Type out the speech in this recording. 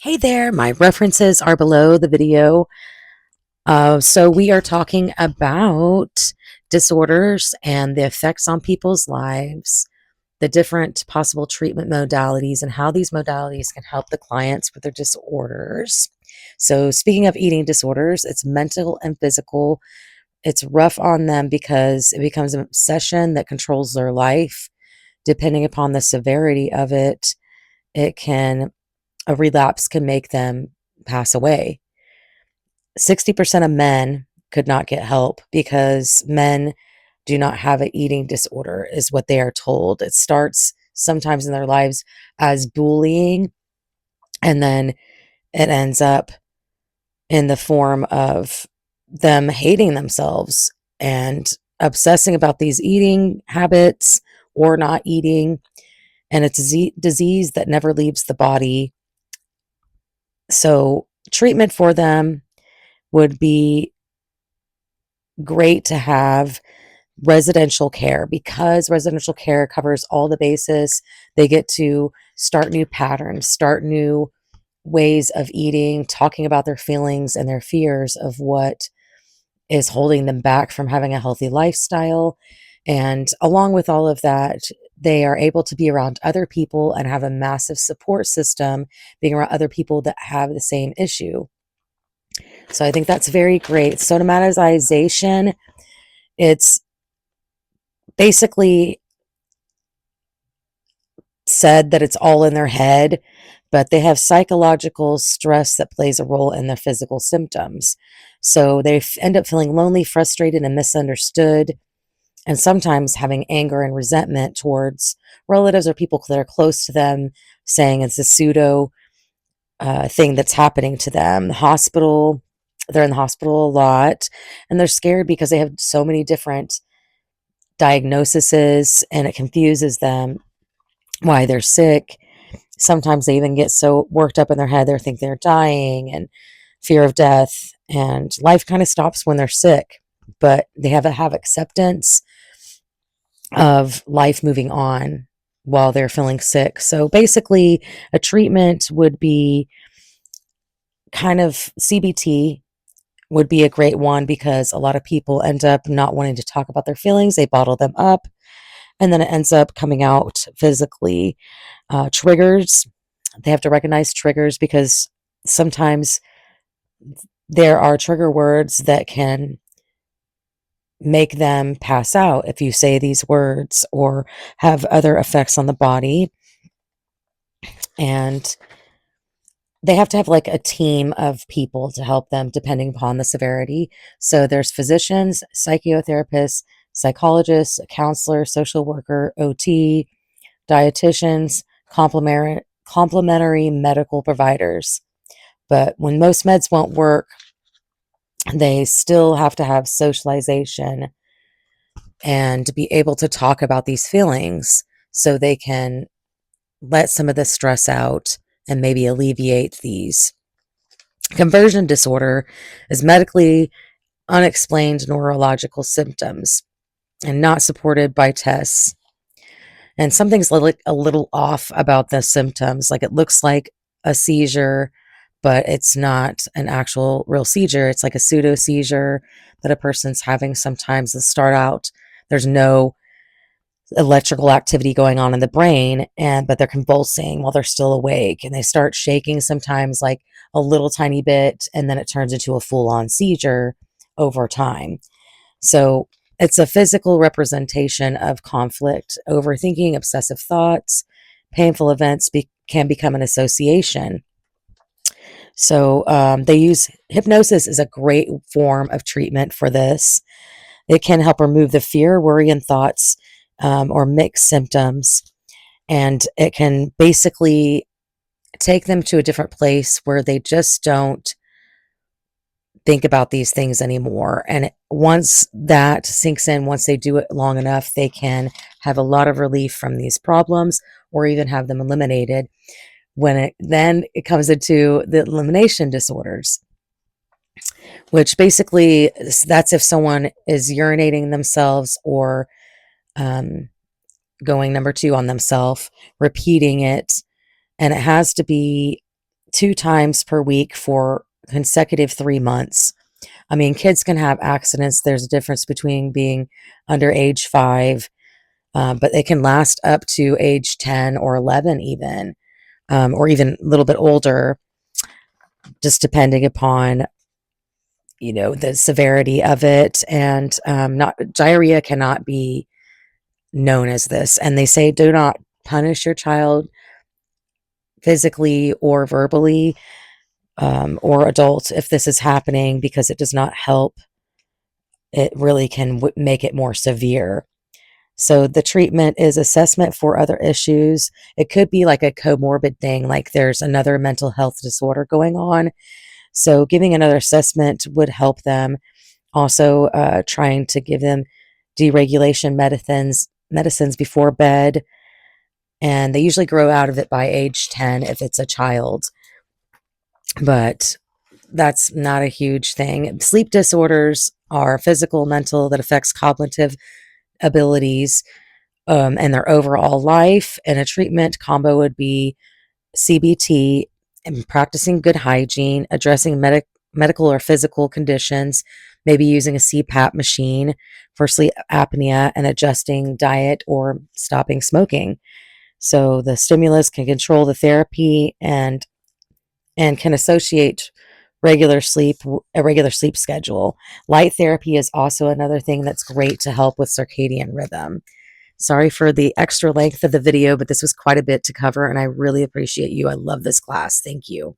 Hey there, my references are below the video. So we are talking about disorders and the effects on people's lives, the different possible treatment modalities, and how these modalities can help the clients with their disorders. So speaking of eating disorders, it's mental and physical. It's rough on them because it becomes an obsession that controls their life. Depending upon the severity of it, it can a relapse can make them pass away. 60% of men could not get help because men do not have an eating disorder, is what they are told. It starts sometimes in their lives as bullying, and then it ends up in the form of them hating themselves and obsessing about these eating habits or not eating. And it's a disease that never leaves the body. So, treatment for them would be great to have residential care because residential care covers all the bases. They get to start new patterns, start new ways of eating, talking about their feelings and their fears of what is holding them back from having a healthy lifestyle. And along with all of that, they are able to be around other people and have a massive support system being around other people that have the same issue. So I think that's very great. Somatization, it's basically said that it's all in their head, but they have psychological stress that plays a role in their physical symptoms. So they end up feeling lonely, frustrated, and misunderstood, and sometimes having anger and resentment towards relatives or people that are close to them, saying it's a pseudo thing that's happening to them. They're in the hospital a lot, and they're scared because they have so many different diagnoses, and it confuses them why they're sick. Sometimes they even get so worked up in their head they think they're dying, and fear of death, and life kind of stops when they're sick, but they have acceptance of life moving on while they're feeling sick. So basically, a treatment would be kind of CBT would be a great one because a lot of people end up not wanting to talk about their feelings. They bottle them up, and then it ends up coming out physically. Triggers, they have to recognize triggers because sometimes there are trigger words that can make them pass out if you say these words or have other effects on the body. And they have to have like a team of people to help them depending upon the severity. So there's physicians, psychotherapists, psychologists, a counselor, social worker, OT, dietitians, complementary medical providers. But when most meds won't work, they still have to have socialization and be able to talk about these feelings so they can let some of the stress out and maybe alleviate these. Conversion disorder is medically unexplained neurological symptoms and not supported by tests. And something's like a little off about the symptoms. Like it looks like a seizure, but it's not an actual real seizure. It's like a pseudo seizure that a person's having sometimes. To start out, there's no electrical activity going on in the brain, and but they're convulsing while they're still awake, and they start shaking sometimes like a little tiny bit, and then it turns into a full-on seizure over time. So it's a physical representation of conflict, overthinking, obsessive thoughts, painful events can become an association. So they use hypnosis is a great form of treatment for this. It can help remove the fear, worry, and thoughts or mixed symptoms. And it can basically take them to a different place where they just don't think about these things anymore. And once that sinks in, once they do it long enough, they can have a lot of relief from these problems or even have them eliminated. It comes into the elimination disorders, which basically that's if someone is urinating themselves or um, going number two on themselves, repeating it, and it has to be 2 times per week for consecutive 3 months. I mean, kids can have accidents. There's a difference between being under age 5, but it can last up to age 10 or 11 even, or even a little bit older, just depending upon, the severity of it. And not diarrhea cannot be known as this. And they say do not punish your child physically or verbally, or adult if this is happening, because it does not help. It really can make it more severe. So the treatment is assessment for other issues. It could be like a comorbid thing, like there's another mental health disorder going on. So giving another assessment would help them. Also, trying to give them deregulation medicines before bed, and they usually grow out of it by age 10 if it's a child. But that's not a huge thing. Sleep disorders are physical, mental, that affects cognitive abilities, and their overall life. And a treatment combo would be CBT and practicing good hygiene, addressing medical or physical conditions, maybe using a CPAP machine for sleep apnea, and adjusting diet or stopping smoking. So the stimulus can control the therapy, and can associate a regular sleep schedule. Light therapy is also another thing that's great to help with circadian rhythm. Sorry for the extra length of the video, but this was quite a bit to cover, and I really appreciate you. I love this class. Thank you.